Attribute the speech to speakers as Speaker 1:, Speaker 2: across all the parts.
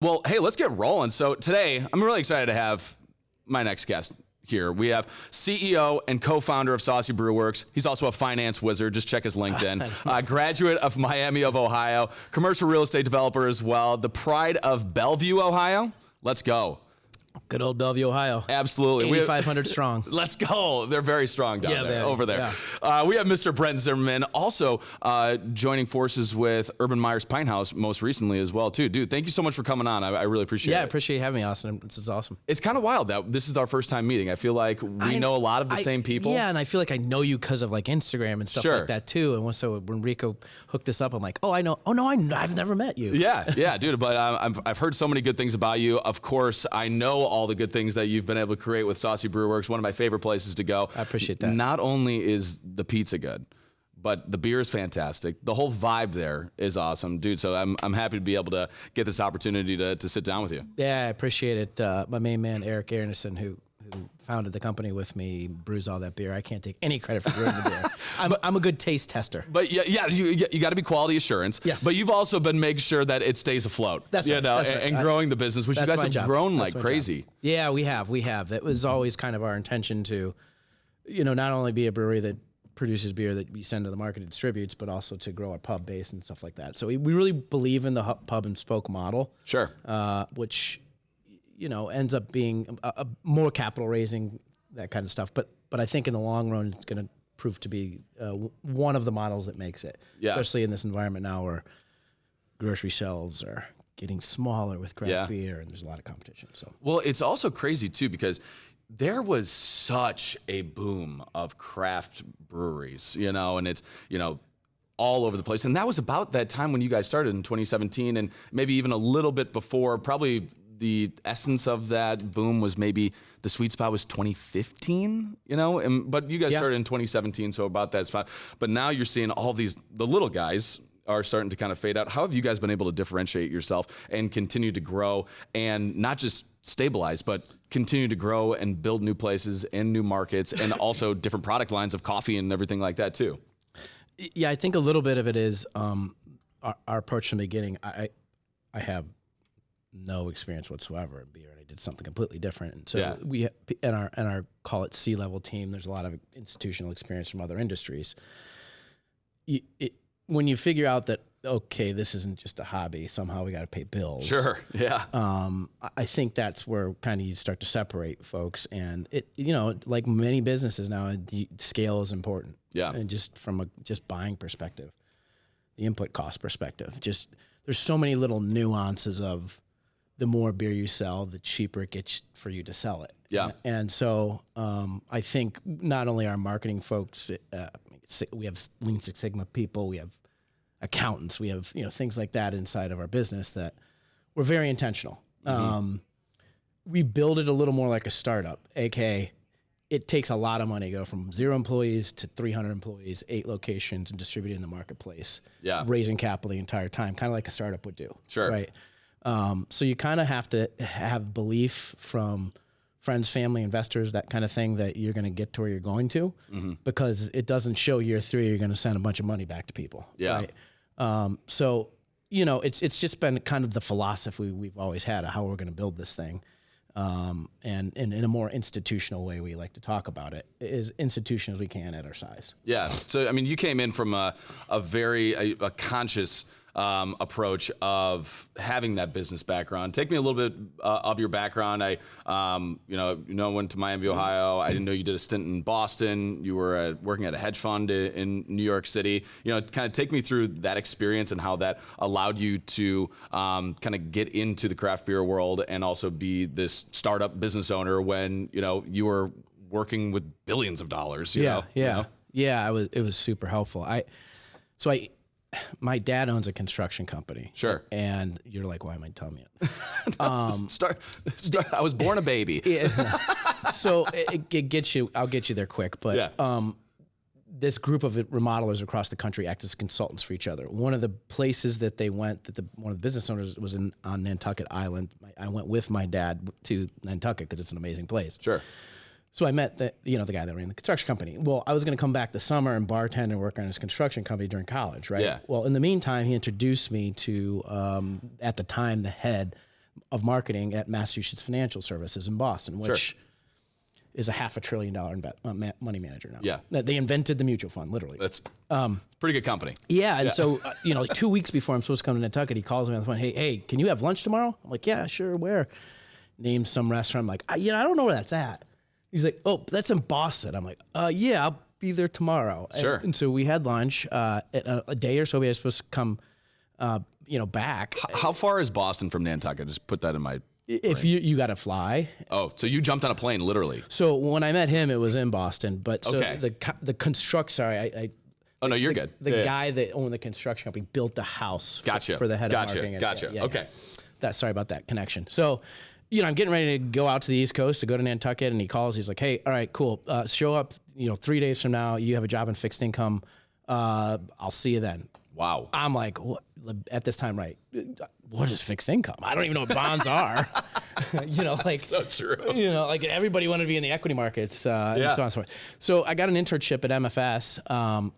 Speaker 1: Well, hey, let's get rolling. So today, I'm really excited to have my next guest here. We have CEO and co-founder of Saucy Brew Works. He's also a finance wizard. Just check his LinkedIn. Graduate of Miami of Ohio, commercial real estate developer as well. The pride of Bellevue, Ohio. Let's go.
Speaker 2: Good old Bellevue, Ohio.
Speaker 1: Absolutely.
Speaker 2: 8,500 strong.
Speaker 1: Let's go. They're very strong down there, over there.
Speaker 2: Yeah.
Speaker 1: We have Mr. Brent Zimmerman also joining forces with Urban Meyer's Pint House most recently as well, too. Dude, thank you so much for coming on. I really appreciate it.
Speaker 2: Yeah, I appreciate you having me, Austin. This is awesome.
Speaker 1: It's kind of wild that this is our first time meeting. I feel like we know a lot of the same people.
Speaker 2: Yeah, and I feel like I know you because of like Instagram and stuff like that, too. And so when Rico hooked us up, I'm like, oh, I know. Oh, no, I've never met you.
Speaker 1: Yeah, dude. But I've heard so many good things about you. Of course, I know all the good things that you've been able to create with Saucy Brew Works, one of my favorite places to go.
Speaker 2: I appreciate that.
Speaker 1: Not only is the pizza good, but the beer is fantastic. The whole vibe there is awesome, dude. So I'm happy to be able to get this opportunity to sit down with you.
Speaker 2: Yeah, I appreciate it. My main man, Eric Arneson, who founded the company with me, brews all that beer. I can't take any credit for brewing the beer. I'm a good taste tester.
Speaker 1: But yeah, you got to be quality assurance.
Speaker 2: Yes.
Speaker 1: But you've also been making sure that it stays afloat.
Speaker 2: That's right.
Speaker 1: And growing the business, which you guys have grown like crazy.
Speaker 2: Yeah, we have. It was always kind of our intention to, not only be a brewery that produces beer that we send to the market and distributes, but also to grow our pub base and stuff like that. So we really believe in the hub and spoke model.
Speaker 1: Sure.
Speaker 2: Which ends up being a more capital raising, that kind of stuff. But I think in the long run, it's going to prove to be one of the models that makes it, especially in this environment now where grocery shelves are getting smaller with craft beer and there's a lot of competition. So,
Speaker 1: well, it's also crazy too, because there was such a boom of craft breweries, and it's, all over the place. And that was about that time when you guys started in 2017, and maybe even a little bit before. Probably the essence of that boom was maybe the sweet spot was 2015, but you guys started in 2017, so about that spot. But now you're seeing all the little guys are starting to kind of fade out. How have you guys been able to differentiate yourself and continue to grow and not just stabilize, but continue to grow and build new places and new markets and also different product lines of coffee and everything like that too?
Speaker 2: Yeah, I think a little bit of it is our approach from the beginning. I have no experience whatsoever in beer, and I did something completely different. And so we in our call it C-level team, there's a lot of institutional experience from other industries. When you figure out that, okay, this isn't just a hobby, somehow we got to pay bills.
Speaker 1: Sure. Yeah.
Speaker 2: I think that's where kind of you start to separate folks, and it, like many businesses now, scale is important.
Speaker 1: Yeah.
Speaker 2: And just from a buying perspective, the input cost perspective, there's so many little nuances of the more beer you sell, the cheaper it gets for you to sell it.
Speaker 1: Yeah.
Speaker 2: And so I think not only our marketing folks, we have Lean Six Sigma people, we have accountants, we have things like that inside of our business that we're very intentional. Mm-hmm. We build it a little more like a startup, aka it takes a lot of money to go from 0 employees to 300 employees, 8 locations, and distributing in the marketplace.
Speaker 1: Yeah,
Speaker 2: raising capital the entire time, kind of like a startup would do.
Speaker 1: Sure.
Speaker 2: Right. So you kind of have to have belief from friends, family, investors, that kind of thing, that you're going to get to where you're going to, because it doesn't show year 3 you're going to send a bunch of money back to people.
Speaker 1: Yeah.
Speaker 2: Right? So it's just been kind of the philosophy we've always had of how we're going to build this thing, and in a more institutional way we like to talk about it, as institutional as we can at our size.
Speaker 1: Yeah. So I mean, you came in from a very conscious approach of having that business background. Take me a little bit of your background. I went to Miami, Ohio. I didn't know you did a stint in Boston. You were working at a hedge fund in New York City. Kind of take me through that experience and how that allowed you to kind of get into the craft beer world and also be this startup business owner when you were working with billions of dollars.
Speaker 2: Yeah. It was super helpful. My dad owns a construction company.
Speaker 1: Sure.
Speaker 2: And you're like, why am I telling you it?
Speaker 1: Start. I was born a baby.
Speaker 2: So it gets you, I'll get you there quick. But this group of remodelers across the country act as consultants for each other. One of the places that they went, one of the business owners was on Nantucket Island. I went with my dad to Nantucket because it's an amazing place.
Speaker 1: Sure.
Speaker 2: So I met the guy that ran the construction company. Well, I was going to come back this summer and bartend and work on his construction company during college, right?
Speaker 1: Yeah.
Speaker 2: Well, in the meantime, he introduced me to, at the time, the head, of marketing at Massachusetts Financial Services in Boston, which is a $500 billion money manager now.
Speaker 1: Yeah.
Speaker 2: They invented the mutual fund, literally.
Speaker 1: That's pretty good company.
Speaker 2: Yeah. And so, like 2 weeks before I'm supposed to come to Nantucket, he calls me on the phone. Hey, can you have lunch tomorrow? I'm like, yeah, sure. Where? Names some restaurant. I'm like, I don't know where that's at. He's like, oh, that's in Boston. I'm like, yeah, I'll be there tomorrow.
Speaker 1: Sure.
Speaker 2: And so we had lunch. A day or so, we were supposed to come, back.
Speaker 1: How far is Boston from Nantucket? Just put that in my.
Speaker 2: If you got to fly.
Speaker 1: Oh, so you jumped on a plane, literally.
Speaker 2: So when I met him, it was in Boston. But so
Speaker 1: Okay.
Speaker 2: the construct. Sorry,
Speaker 1: Oh no, you're good.
Speaker 2: The guy that owned the construction company built the house.
Speaker 1: Gotcha.
Speaker 2: For the head of marketing.
Speaker 1: Gotcha.
Speaker 2: Yeah,
Speaker 1: Okay.
Speaker 2: Sorry about that connection. So, I'm getting ready to go out to the East Coast to go to Nantucket, and he calls. He's like, "Hey, all right, cool. Show up. 3 days from now, you have a job in fixed income. I'll see you then."
Speaker 1: Wow.
Speaker 2: I'm like, what? At this time, right? What is fixed income? I don't even know what bonds are.
Speaker 1: So true.
Speaker 2: Like everybody wanted to be in the equity markets, and so on and so forth. So I got an internship at MFS,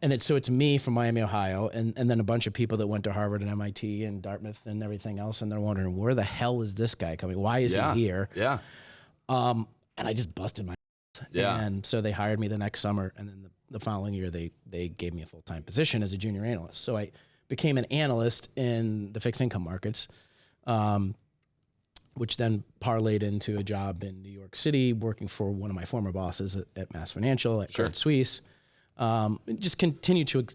Speaker 2: and it's me from Miami, Ohio, and then a bunch of people that went to Harvard and MIT and Dartmouth and everything else, and they're wondering, where the hell is this guy coming? Why is he here?
Speaker 1: Yeah.
Speaker 2: And I just busted my ass.
Speaker 1: Yeah.
Speaker 2: And so they hired me the next summer, and then the following year they gave me a full-time position as a junior analyst. So I became an analyst in the fixed income markets, which then parlayed into a job in New York City, working for one of my former bosses at Mass Financial, at Credit Suisse. Just continue to,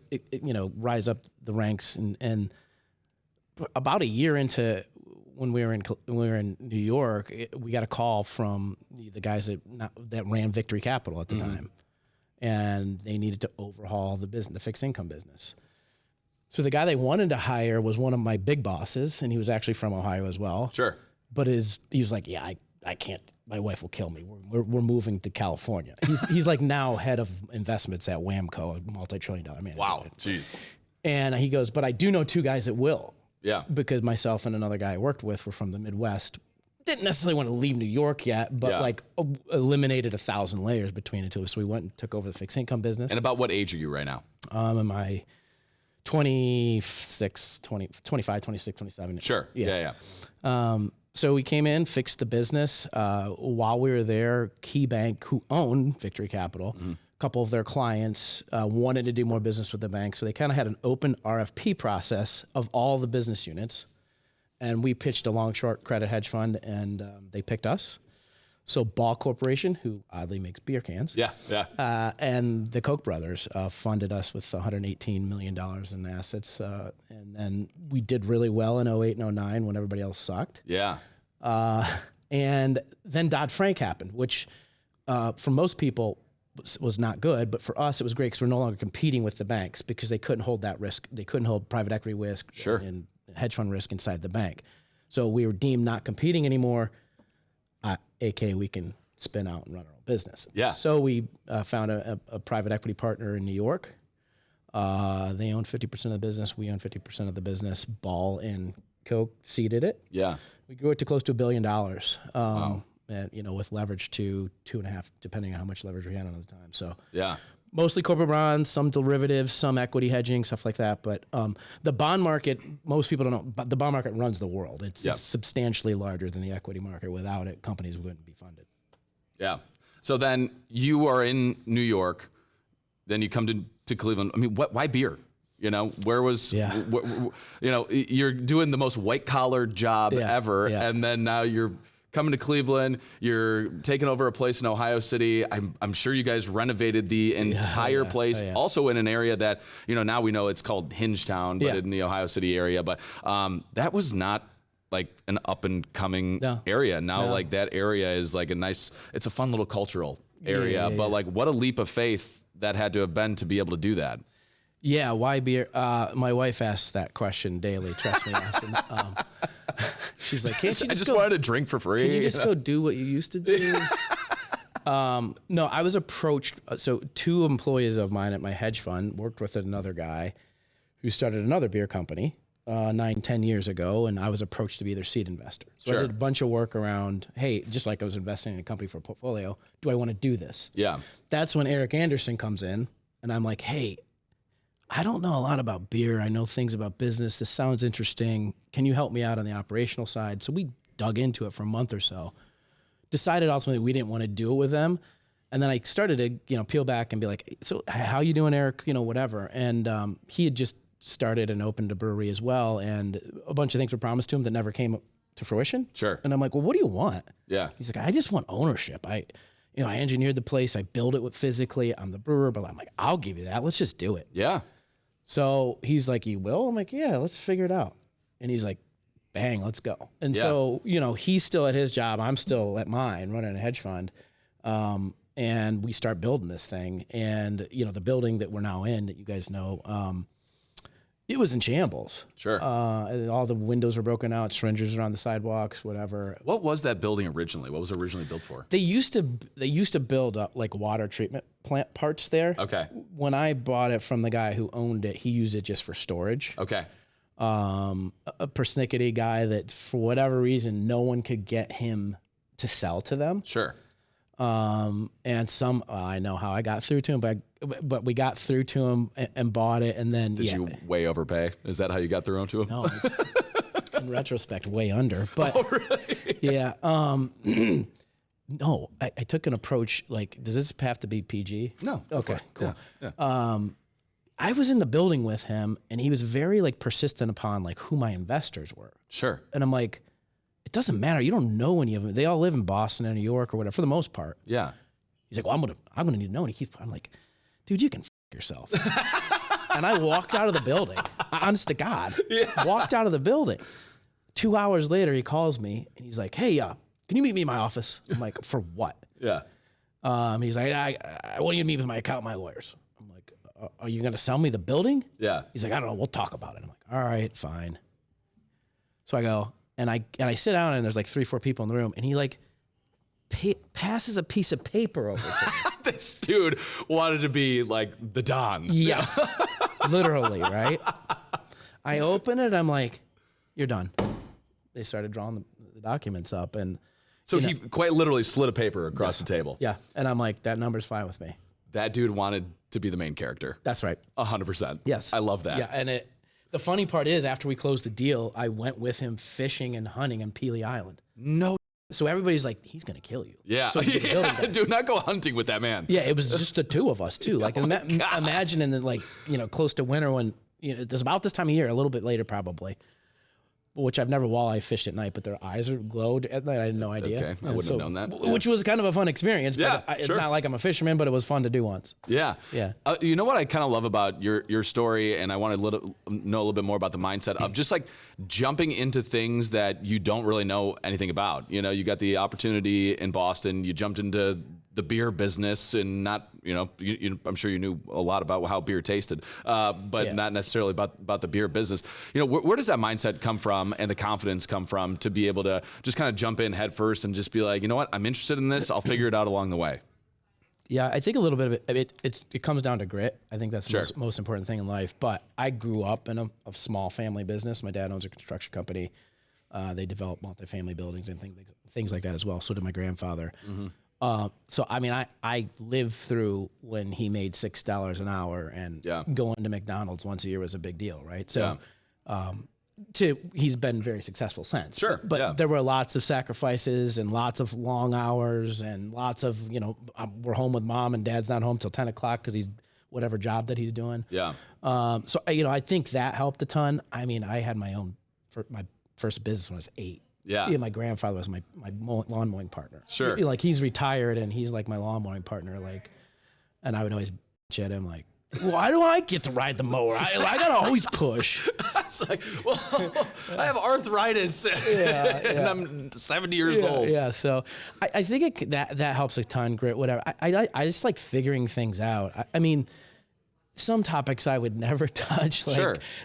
Speaker 2: rise up the ranks. And about a year into when we were in New York, we got a call from the guys that ran Victory Capital at the time, and they needed to overhaul the fixed income business. So the guy they wanted to hire was one of my big bosses, and he was actually from Ohio as well.
Speaker 1: Sure.
Speaker 2: But he was like, yeah, I can't. My wife will kill me. We're moving to California. He's like now head of investments at Wamco, a multi-trillion-dollar manager.
Speaker 1: Wow. Jeez.
Speaker 2: And he goes, but I do know two guys that will.
Speaker 1: Yeah.
Speaker 2: Because myself and another guy I worked with were from the Midwest. Didn't necessarily want to leave New York yet, but eliminated 1,000 layers between the two. So we went and took over the fixed income business.
Speaker 1: And about what age are you right now?
Speaker 2: Am I 25, 26, 27?
Speaker 1: Sure. Yeah.
Speaker 2: So we came in, fixed the business. While we were there, KeyBank, who owned Victory Capital, a couple of their clients wanted to do more business with the bank. So they kind of had an open RFP process of all the business units. And we pitched a long-short credit hedge fund, and they picked us. So Ball Corporation, who oddly makes beer cans, and the Koch brothers funded us with $118 million in assets. And then we did really well in 08 and 09 when everybody else sucked.
Speaker 1: Yeah.
Speaker 2: And then Dodd-Frank happened, which for most people was not good. But for us, it was great because we're no longer competing with the banks because they couldn't hold that risk. They couldn't hold private equity risk and hedge fund risk inside the bank. So we were deemed not competing anymore. AKA we can spin out and run our own business. Yeah. So we found a private equity partner in New York. They own 50% of the business. We own 50% of the business. Ball and Coke seeded it. Yeah. We grew it to close to $1 billion. Wow. And, with leverage to 2.5, depending on how much leverage we had on at the time. So mostly corporate bonds, some derivatives, some equity hedging, stuff like that. But the bond market, most people don't know, but the bond market runs the world. It's substantially larger than the equity market. Without it, companies wouldn't be funded. Yeah. So then you are in New York, then you come to Cleveland. I mean, why beer? Where was, you're doing the most white collar job ever. And then now you're coming to Cleveland, you're taking over a place in Ohio City. I'm sure you guys renovated the entire place. Also in an area that, now we know it's called Hingetown, but in the Ohio City area. But that was not like an up and coming area. Now like that area is like it's a fun little cultural area. But like what a leap of faith that had to have been to be able to do that. Yeah, why beer? My wife asks that question daily. Trust me. She's like, "Can't you just go, wanted to drink for free? Can you just go do what you used to do?" No, I was approached. So 2 employees of mine at my hedge fund worked with another guy who started another beer company 9-10 years ago, and I was approached to be their seed investor. So I did a bunch of work around, hey, just like I was investing in a company for a portfolio, do I want to do this? Yeah. That's when Eric Anderson comes in, and I'm like, hey, I don't know a lot about beer. I know things about business. This sounds interesting. Can you help me out on the operational side? So we dug into it for a month or so. Decided ultimately we didn't want to do it with them. And then I started to, peel back and be like, so how you doing, Eric? Whatever. And he had just started and opened a brewery as well. And a bunch of things were promised to him that never came to fruition.
Speaker 1: Sure.
Speaker 2: And I'm like, well, what do you want?
Speaker 1: Yeah.
Speaker 2: He's like, I just want ownership. I engineered the place. I built it physically. I'm the brewer, but I'm like, I'll give you that. Let's just do it.
Speaker 1: Yeah.
Speaker 2: So he's like, you will? I'm like, yeah, let's figure it out. And he's like, bang, let's go. And so, he's still at his job. I'm still at mine running a hedge fund. And we start building this thing. And, the building that we're now in that you guys know, it was in shambles.
Speaker 1: Sure.
Speaker 2: All the windows were broken out, syringes are on the sidewalks, whatever.
Speaker 1: What was that building originally? What was it originally built for?
Speaker 2: They used to build up like water treatment plant parts there.
Speaker 1: Okay.
Speaker 2: When I bought it from the guy who owned it, he used it just for storage.
Speaker 1: Okay.
Speaker 2: A persnickety guy that for whatever reason, no one could get him to sell to them.
Speaker 1: Sure.
Speaker 2: And I know how I got through to him, but we got through to him and bought it. And then,
Speaker 1: Did you way overpay? Is that how you got through to him?
Speaker 2: No, in retrospect, way under, but
Speaker 1: really?
Speaker 2: Yeah. No, I took an approach like, does this have to be PG?
Speaker 1: No.
Speaker 2: Okay, cool.
Speaker 1: Yeah.
Speaker 2: I was in the building with him and he was very persistent upon who my investors were.
Speaker 1: Sure.
Speaker 2: And I'm like, it doesn't matter. You don't know any of them. They all live in Boston and New York or whatever for the most part.
Speaker 1: Yeah.
Speaker 2: He's like, well, I'm gonna need to know. And I'm like, dude, you can yourself. And I walked out of the building. Honest to God, walked out of the building. 2 hours later, he calls me and he's like, hey, can you meet me in my office? I'm like, for what?
Speaker 1: Yeah.
Speaker 2: He's like, I want you to meet with my accountant, my lawyers. I'm like, are you gonna sell me the building?
Speaker 1: Yeah.
Speaker 2: He's like, I don't know. We'll talk about it. I'm like, all right, fine. So I go. And I sit down and there's 3-4 people in the room and he passes a piece of paper over to me.
Speaker 1: This dude wanted to be the Don.
Speaker 2: Yes, literally, right? I open it. I'm like, you're done. They started drawing the documents up. And
Speaker 1: so he quite literally slid a paper across the table.
Speaker 2: Yeah. And I'm like, that number's fine with me.
Speaker 1: That dude wanted to be the main character.
Speaker 2: That's right.
Speaker 1: 100%.
Speaker 2: Yes.
Speaker 1: I love that.
Speaker 2: Yeah. And the funny part is, after we closed the deal, I went with him fishing and hunting on Pelee Island.
Speaker 1: No.
Speaker 2: So everybody's like, he's going to kill you.
Speaker 1: Yeah.
Speaker 2: So
Speaker 1: Do not go hunting with that man.
Speaker 2: Yeah, it was just the two of us, too. Imagine in the, close to winter when, it's about this time of year, a little bit later probably, which I've never walleye fished at night, but their eyes are glowed at night. I had no idea.
Speaker 1: Okay, I wouldn't have known that.
Speaker 2: Which was kind of a fun experience.
Speaker 1: Yeah,
Speaker 2: But it's not like I'm a fisherman, but it was fun to do once.
Speaker 1: Yeah.
Speaker 2: Yeah.
Speaker 1: You know what I kind of love about your story, and I want to know a little bit more about the mindset of just jumping into things that you don't really know anything about. You got the opportunity in Boston, you jumped into the beer business and not, I'm sure you knew a lot about how beer tasted, but not necessarily about the beer business. Where does that mindset come from and the confidence come from to be able to just kind of jump in head first and just be like, you know what, I'm interested in this. I'll figure it out along the way.
Speaker 2: Yeah, I think a little bit of it comes down to grit. I think that's the most important thing in life. But I grew up in a small family business. My dad owns a construction company. They develop multifamily buildings and things like that as well. So did my grandfather. Mm-hmm. So, I lived through when he made $6 an hour and going to McDonald's once a year was a big deal, right? So, he's been very successful since.
Speaker 1: Sure.
Speaker 2: But there were lots of sacrifices and lots of long hours and lots of, we're home with mom and dad's not home till 10 o'clock because he's whatever job that he's doing.
Speaker 1: Yeah.
Speaker 2: So, I think that helped a ton. I had my first business when I was 8.
Speaker 1: Yeah.
Speaker 2: My grandfather was my lawn mowing partner.
Speaker 1: Sure.
Speaker 2: He's retired and he's my lawn mowing partner. And I would always bitch at him why do I get to ride the mower? I gotta always push.
Speaker 1: It's I have arthritis and I'm 70 years old.
Speaker 2: Yeah. So I think that helps a ton. Grit, whatever. I just like figuring things out. Some topics I would never touch,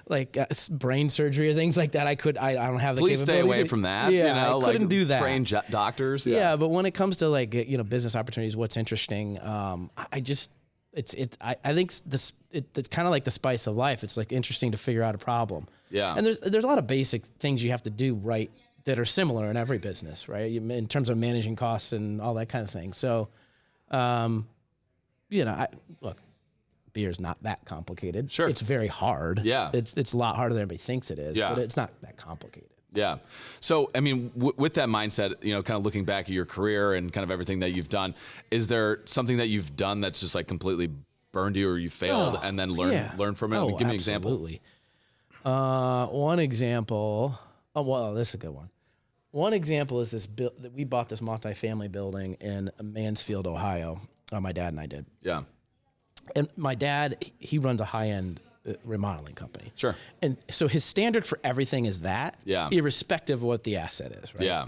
Speaker 2: like brain surgery or things like that. I don't have the
Speaker 1: Please stay
Speaker 2: capability.
Speaker 1: away from that.
Speaker 2: Yeah, I couldn't do that.
Speaker 1: Train doctors.
Speaker 2: Yeah, but when it comes to business opportunities, what's interesting, I think it's kind of like the spice of life. It's interesting to figure out a problem.
Speaker 1: Yeah,
Speaker 2: and there's a lot of basic things you have to do right that are similar in every business, right? In terms of managing costs and all that kind of thing. So, look. Beer's not that complicated.
Speaker 1: Sure.
Speaker 2: It's very hard.
Speaker 1: Yeah.
Speaker 2: It's a lot harder than everybody thinks it is.
Speaker 1: Yeah.
Speaker 2: But it's not that complicated.
Speaker 1: Yeah. So, I mean, with that mindset, kind of looking back at your career and kind of everything that you've done, is there something that you've done that's just like completely burned you or you failed and then learn from it?
Speaker 2: Oh,
Speaker 1: Give me an example.
Speaker 2: Absolutely. One example. Oh, well, this is a good one. One example is that we bought this multifamily building in Mansfield, Ohio. My dad and I did.
Speaker 1: Yeah.
Speaker 2: And my dad, he runs a high-end remodeling company.
Speaker 1: Sure.
Speaker 2: And so his standard for everything is that, irrespective of what the asset is, right?
Speaker 1: Yeah.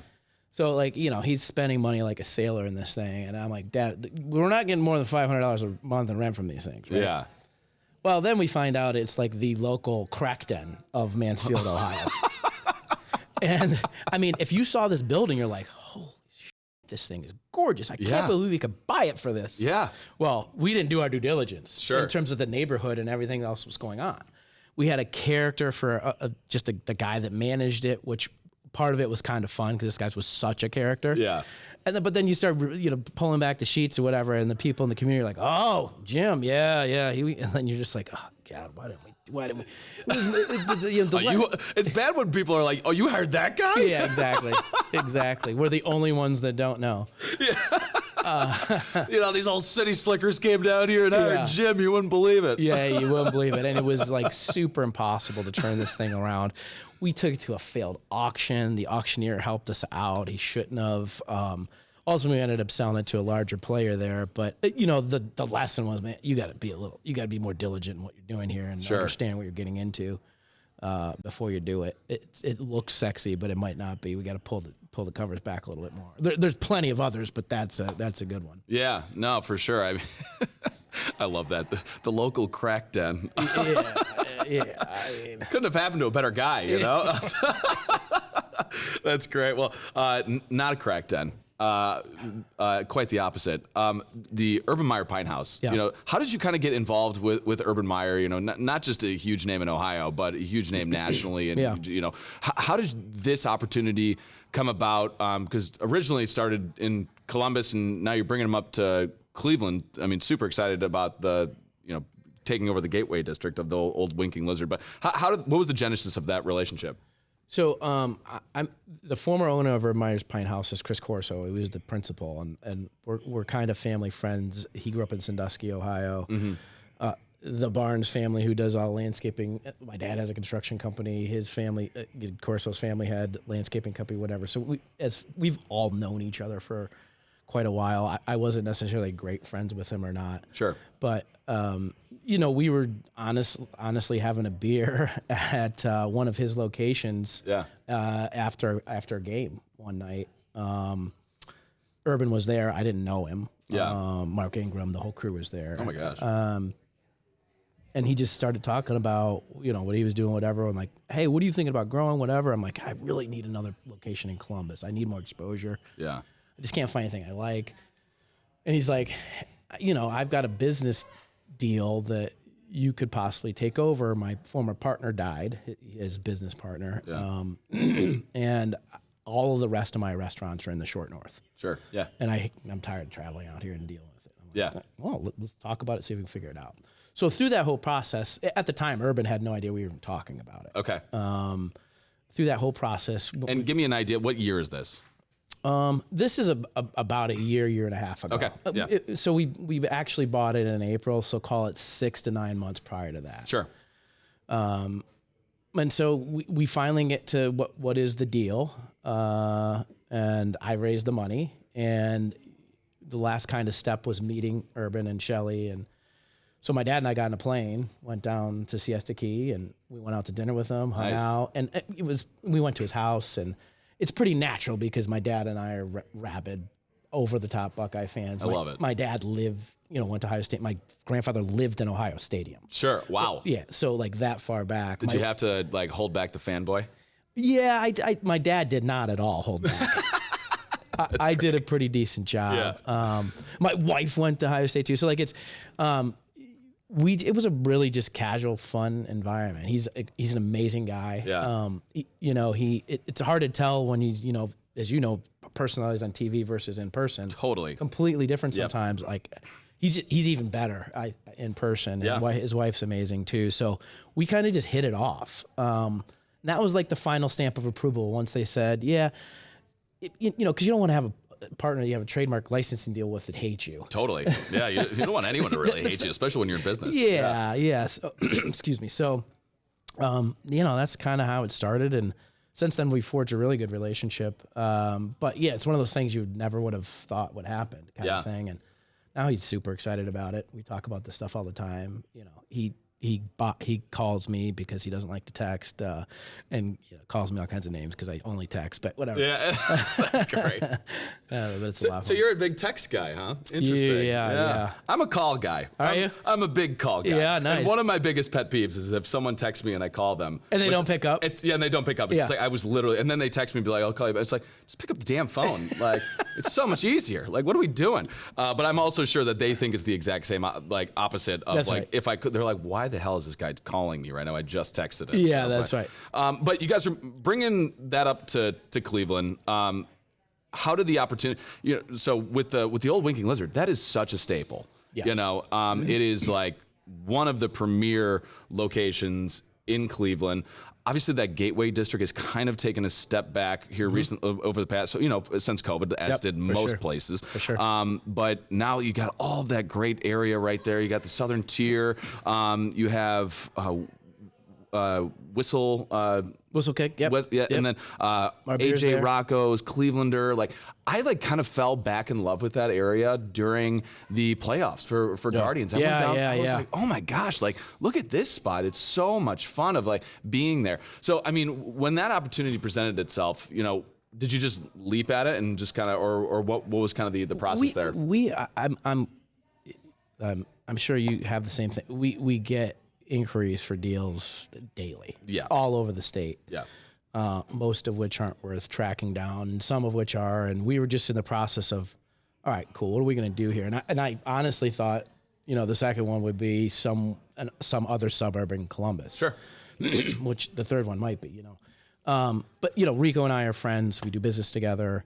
Speaker 2: So like, he's spending money like a sailor in this thing. And I'm like, Dad, we're not getting more than $500 a month in rent from these things, right?
Speaker 1: Yeah.
Speaker 2: Well, then we find out it's like the local crack den of Mansfield, Ohio. And I mean, if you saw this building, you're like, holy shit, this thing is gorgeous. I can't believe we could buy it for this.
Speaker 1: Yeah.
Speaker 2: Well, we didn't do our due diligence
Speaker 1: in
Speaker 2: terms of the neighborhood and everything else was going on. We had a character for the guy that managed it, which part of it was kind of fun because this guy was such a character.
Speaker 1: Yeah.
Speaker 2: But then you start pulling back the sheets or whatever, and the people in the community are like, "Oh, Jim, yeah." And then you're just like, "Oh God, why didn't we?"
Speaker 1: It's bad when people are like, "Oh, you hired that guy?"
Speaker 2: Yeah, exactly. We're the only ones that don't know.
Speaker 1: Yeah. These old city slickers came down here and hired Jim. You wouldn't believe it.
Speaker 2: Yeah, you wouldn't believe it. And it was like super impossible to turn this thing around. We took it to a failed auction. The auctioneer helped us out. He shouldn't have. Ultimately, we ended up selling it to a larger player there. But the lesson was, man, you got to be more diligent in what you're doing here and understand what you're getting into before you do it. It looks sexy, but it might not be. We got to pull the covers back a little bit more. There's plenty of others, but that's a good one.
Speaker 1: Yeah, no, for sure. I mean, I love that the local crack den. Couldn't have happened to a better guy, That's great. Well, not a crack den. Quite the opposite. The Urban Meyer Pint House.
Speaker 2: Yeah.
Speaker 1: How did you kind of get involved with Urban Meyer? Not just a huge name in Ohio, but a huge name nationally. And how did this opportunity come about? Because originally it started in Columbus, and now you're bringing them up to Cleveland. I mean, super excited about the taking over the Gateway District of the old Winking Lizard. But what was the genesis of that relationship?
Speaker 2: So I'm the former owner of Urban Meyer's Pint House is Chris Corso. He was the principal, and we're kind of family friends. He grew up in Sandusky, Ohio. Mm-hmm. The Barnes family, who does all landscaping. My dad has a construction company. His family, Corso's family, had landscaping company, whatever. So we've all known each other for quite a while. I wasn't necessarily great friends with him or not.
Speaker 1: Sure.
Speaker 2: But we were honestly having a beer at one of his locations.
Speaker 1: Yeah.
Speaker 2: After a game one night. Urban was there. I didn't know him.
Speaker 1: Yeah.
Speaker 2: Mark Ingram, the whole crew was there.
Speaker 1: Oh my gosh.
Speaker 2: And he just started talking about what he was doing, whatever. I'm like, hey, what are you thinking about growing, whatever? I'm like, I really need another location in Columbus. I need more exposure.
Speaker 1: Yeah.
Speaker 2: I just can't find anything I like. And he's like, I've got a business deal that you could possibly take over. My former partner died, his business partner.
Speaker 1: Yeah.
Speaker 2: And all of the rest of my restaurants are in the short north.
Speaker 1: Sure. Yeah.
Speaker 2: And I'm tired of traveling out here and dealing with it. I'm like,
Speaker 1: yeah.
Speaker 2: Well, let's talk about it, see if we can figure it out. So through that whole process, at the time, Urban had no idea we were even talking about it.
Speaker 1: Okay.
Speaker 2: Through that whole process.
Speaker 1: And give me an idea. What year is this?
Speaker 2: This is about a year and a half ago.
Speaker 1: Okay. Yeah.
Speaker 2: So we actually bought it in April, so call it 6 to 9 months prior to that.
Speaker 1: Sure.
Speaker 2: And so we finally get to what is the deal, and I raised the money, and the last kind of step was meeting Urban and Shelley, and so my dad and I got on a plane, went down to Siesta Key, and we went out to dinner with him, hung out, and we went to his house, and it's pretty natural because my dad and I are rabid, over-the-top Buckeye fans.
Speaker 1: I love it.
Speaker 2: My dad went to Ohio State. My grandfather lived in Ohio Stadium.
Speaker 1: Sure. Wow.
Speaker 2: Yeah. So like that far back.
Speaker 1: Did you have to like hold back the fanboy?
Speaker 2: Yeah, my dad did not at all hold back. I did a pretty decent job.
Speaker 1: Yeah.
Speaker 2: My wife went to Ohio State too. So like it was a really just casual, fun environment. He's an amazing guy.
Speaker 1: Yeah.
Speaker 2: It's hard to tell when he's, as you know, personalized on TV versus in person.
Speaker 1: Totally.
Speaker 2: Completely different sometimes. Yep. Like he's even better in person. His wife's amazing too. So we kind of just hit it off. that was like the final stamp of approval. Once they said, yeah, you know, because you don't want to have a partner you have a trademark licensing deal with that hates you.
Speaker 1: Totally. Yeah, you don't want anyone to really hate you, especially when you're in business.
Speaker 2: Yeah. So, excuse me. So, you know, that's kind of how it started, and since then we've forged a really good relationship. But yeah, it's one of those things you never would have thought would happen, kind of thing. And now he's super excited about it. We talk about this stuff all the time. You know, he calls me because he doesn't like to text, and calls me all kinds of names because I only text, but whatever.
Speaker 1: Yeah, that's great.
Speaker 2: But it's a lot of
Speaker 1: so
Speaker 2: fun.
Speaker 1: you're a big text guy, huh? Interesting.
Speaker 2: Yeah.
Speaker 1: I'm a call guy.
Speaker 2: Are you?
Speaker 1: I'm a big call guy.
Speaker 2: Yeah, nice.
Speaker 1: And one of my biggest pet peeves is if someone texts me and I call them.
Speaker 2: And they don't pick up?
Speaker 1: And they don't pick up. It's just like I was literally, and then they text me and be like, I'll call you. But it's like, just pick up the damn phone. Like, it's so much easier. Like, what are we doing? But I'm also sure that they think it's the exact same, like, opposite of
Speaker 2: That's
Speaker 1: like,
Speaker 2: right.
Speaker 1: if I could, they're like, why the hell is this guy calling me right now? I just texted him.
Speaker 2: Yeah,
Speaker 1: So,
Speaker 2: that's
Speaker 1: but,
Speaker 2: right.
Speaker 1: But you guys are bringing that up to Cleveland. How did the opportunity? So with the old Winking Lizard, that is such a staple.
Speaker 2: Yes.
Speaker 1: It is like one of the premier locations in Cleveland. Obviously, that Gateway District has kind of taken a step back here recently over the past, since COVID, as did most places.
Speaker 2: For sure.
Speaker 1: But now you got all that great area right there. You got the Southern Tier. You have
Speaker 2: Whistle Kick, yep.
Speaker 1: And then
Speaker 2: beer's
Speaker 1: AJ
Speaker 2: there.
Speaker 1: Rocco's, Clevelander. Like, I kind of fell back in love with that area during the playoffs for Guardians. I went down, I was like, oh my gosh, like, look at this spot. It's so much fun of like being there. So, I mean, when that opportunity presented itself, did you just leap at it and just kind of, or what was kind of the process there?
Speaker 2: I'm sure you have the same thing. We get inquiries for deals daily.
Speaker 1: Yeah.
Speaker 2: All over the state.
Speaker 1: Yeah.
Speaker 2: Most of which aren't worth tracking down, and some of which are. And we were just in the process of, all right, cool. What are we going to do here? And I honestly thought, the second one would be some other suburb in Columbus.
Speaker 1: Sure.
Speaker 2: Which the third one might be. But Rico and I are friends. We do business together.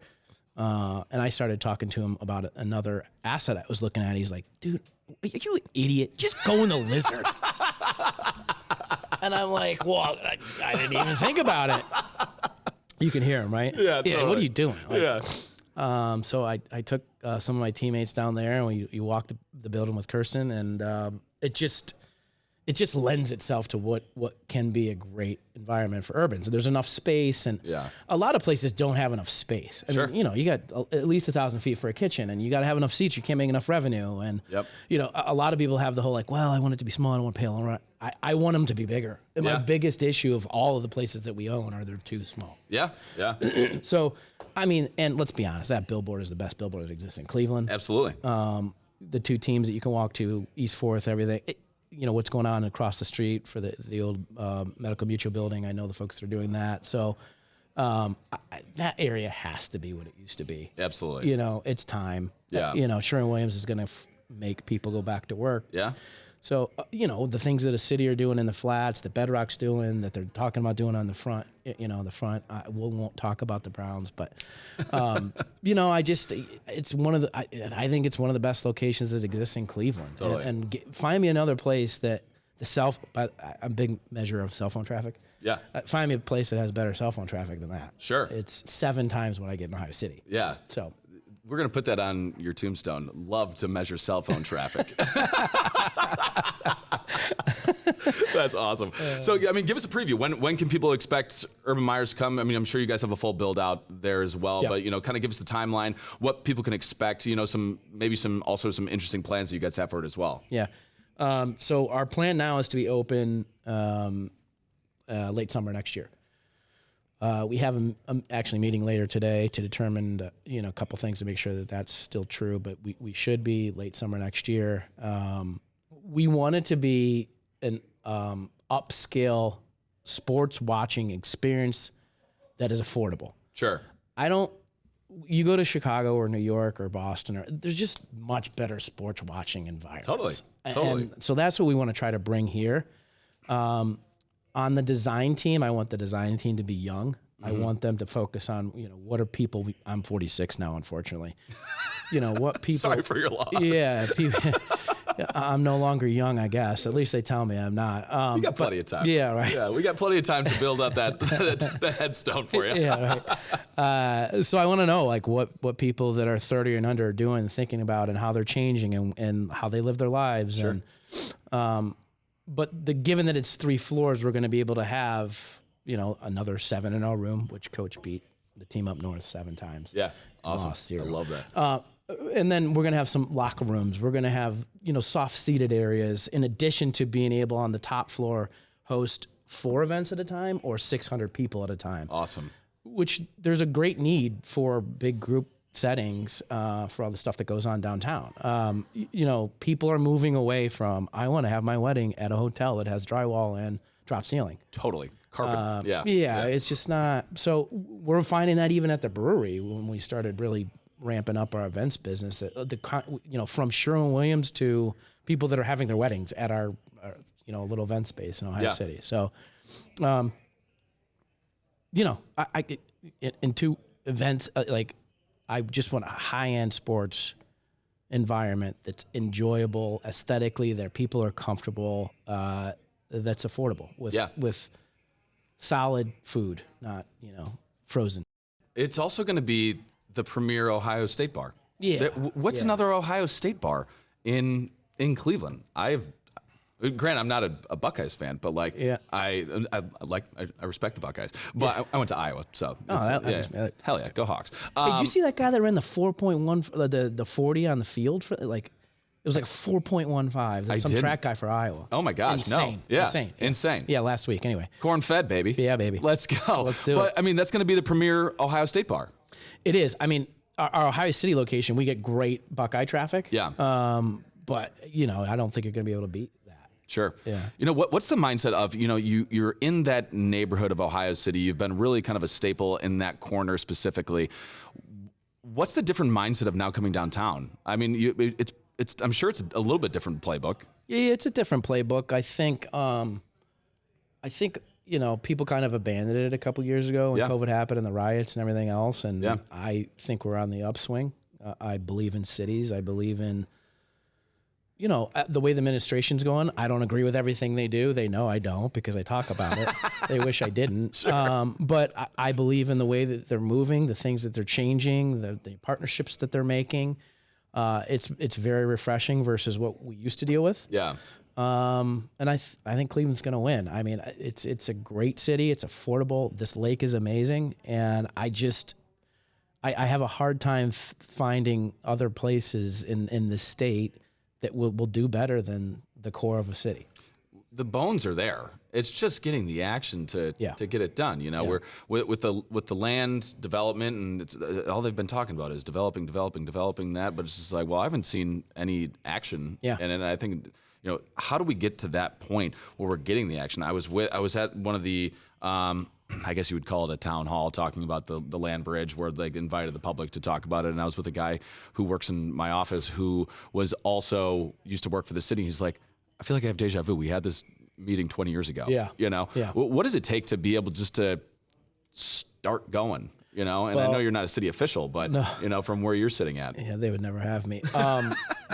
Speaker 2: And I started talking to him about another asset I was looking at. He's like, dude, are you an idiot? Just go in the Lizard. And I'm like, well, I didn't even think about it. You can hear him, right?
Speaker 1: Yeah, totally.
Speaker 2: What are you doing? Like,
Speaker 1: yeah.
Speaker 2: So I took some of my teammates down there, and we walked the building with Kirsten, and it just lends itself to what can be a great environment for urban. So there's enough space, and a lot of places don't have enough space. I mean, you got at least 1,000 feet for a kitchen, and you got to have enough seats. You can't make enough revenue, and a lot of people have the whole like, well, I want it to be small. I don't want to pay a long rent. I want them to be bigger. And my biggest issue of all of the places that we own are they're too small.
Speaker 1: Yeah.
Speaker 2: So, I mean, and let's be honest, that billboard is the best billboard that exists in Cleveland.
Speaker 1: Absolutely.
Speaker 2: The two teams that you can walk to, East 4th, everything. What's going on across the street for the old Medical Mutual building. I know the folks that are doing that. So that area has to be what it used to be.
Speaker 1: Absolutely.
Speaker 2: It's time.
Speaker 1: Yeah.
Speaker 2: Sherwin-Williams is going to make people go back to work.
Speaker 1: Yeah.
Speaker 2: So, the things that a city are doing in the flats, that Bedrock's doing, that they're talking about doing on the front, we won't talk about the Browns, but, it's one of the, I think it's one of the best locations that exists in Cleveland.
Speaker 1: Totally.
Speaker 2: And find me another place that I'm a big measure of cell phone traffic.
Speaker 1: Yeah.
Speaker 2: Find me a place that has better cell phone traffic than that.
Speaker 1: Sure.
Speaker 2: It's 7 times what I get in Ohio City.
Speaker 1: Yeah.
Speaker 2: So.
Speaker 1: We're going to put that on your tombstone. Love to measure cell phone traffic. That's awesome. So, I mean, give us a preview. When can people expect Urban Meyer's to come? I mean, I'm sure you guys have a full build out there as well, but, kind of give us the timeline, what people can expect, some interesting plans that you guys have for it as well.
Speaker 2: Yeah. So our plan now is to be open late summer next year. We have a actually meeting later today to determine, a couple things to make sure that that's still true, but we should be late summer next year. We want it to be an upscale sports watching experience that is affordable.
Speaker 1: Sure.
Speaker 2: You go to Chicago or New York or Boston, there's just much better sports watching environments.
Speaker 1: Totally.
Speaker 2: And so that's what we want to try to bring here. On the design team, I want the design team to be young. I want them to focus on, what are people, I'm 46 now, unfortunately. What people.
Speaker 1: Sorry for your loss.
Speaker 2: Yeah. People, I'm no longer young, I guess. At least they tell me I'm not.
Speaker 1: We got plenty of time.
Speaker 2: Yeah, right.
Speaker 1: Yeah, we got plenty of time to build up that headstone for you.
Speaker 2: Yeah, right. So I want to know like what people that are 30 and under are doing, thinking about, and how they're changing and how they live their lives.
Speaker 1: Sure.
Speaker 2: And but given that it's 3 floors, we're going to be able to have another 7-0 room, which Coach beat the team up north 7 times.
Speaker 1: Yeah, awesome.
Speaker 2: Zero.
Speaker 1: I love that.
Speaker 2: And then we're going to have some locker rooms. We're going to have, soft seated areas in addition to being able on the top floor host 4 events at a time or 600 people at a time.
Speaker 1: Awesome.
Speaker 2: Which there's a great need for big group settings for all the stuff that goes on downtown. People are moving away from, I want to have my wedding at a hotel that has drywall and drop ceiling.
Speaker 1: Totally. Carpet.
Speaker 2: Yeah, it's just not. So we're finding that even at the brewery when we started really ramping up our events business, that from Sherwin-Williams to people that are having their weddings at our little event space in Ohio City. So, into events, I just want a high-end sports environment that's enjoyable aesthetically, that people are comfortable, that's affordable with solid food, not, frozen.
Speaker 1: It's also going to be the premier Ohio State bar.
Speaker 2: Yeah.
Speaker 1: What's another Ohio State bar in Cleveland? Granted, I'm not a Buckeyes fan, but I respect the Buckeyes. But I went to Iowa, so hell yeah, go Hawks.
Speaker 2: Hey, did you see that guy that ran the 4.1, the 40 on the field for it was like 4.15. Some track guy for Iowa.
Speaker 1: Oh my gosh,
Speaker 2: insane.
Speaker 1: No, yeah,
Speaker 2: insane. Yeah, last week anyway.
Speaker 1: Corn fed, baby.
Speaker 2: Yeah, baby.
Speaker 1: Let's go.
Speaker 2: Let's do it.
Speaker 1: But I mean, that's going to be the premier Ohio State bar.
Speaker 2: It is. I mean, our Ohio City location, we get great Buckeye traffic.
Speaker 1: Yeah.
Speaker 2: But I don't think you're going to be able to beat that.
Speaker 1: Sure.
Speaker 2: Yeah.
Speaker 1: What's the mindset of, you're in that neighborhood of Ohio City. You've been really kind of a staple in that corner specifically. What's the different mindset of now coming downtown? I mean, I'm sure it's a little bit different playbook.
Speaker 2: Yeah, it's a different playbook. I think, people kind of abandoned it a couple years ago when COVID happened and the riots and everything else. And I think we're on the upswing. I believe in cities. I believe in, the way the administration's going. I don't agree with everything they do. They know I don't because I talk about it. They wish I didn't. Sure. But I believe in the way that they're moving, the things that they're changing, the partnerships that they're making. It's very refreshing versus what we used to deal with.
Speaker 1: Yeah.
Speaker 2: And I think Cleveland's going to win. I mean, it's a great city. It's affordable. This lake is amazing. And I have a hard time finding other places in the state that will do better than the core of a city.
Speaker 1: The bones are there. It's just getting the action to get it done. We're with the land development, and it's all they've been talking about is developing that. But it's just like, well, I haven't seen any action. Yeah. And I think, how do we get to that point where we're getting the action? I was at one of the, I guess you would call it a town hall, talking about the land bridge, where they invited the public to talk about it. And I was with a guy who works in my office who was also used to work for the city. He's like, I feel like I have deja vu. We had this meeting 20 years ago. Yeah. Yeah. What does it take to be able just to start going? And I know you're not a city official, but from where you're sitting at.
Speaker 2: Yeah, they would never have me.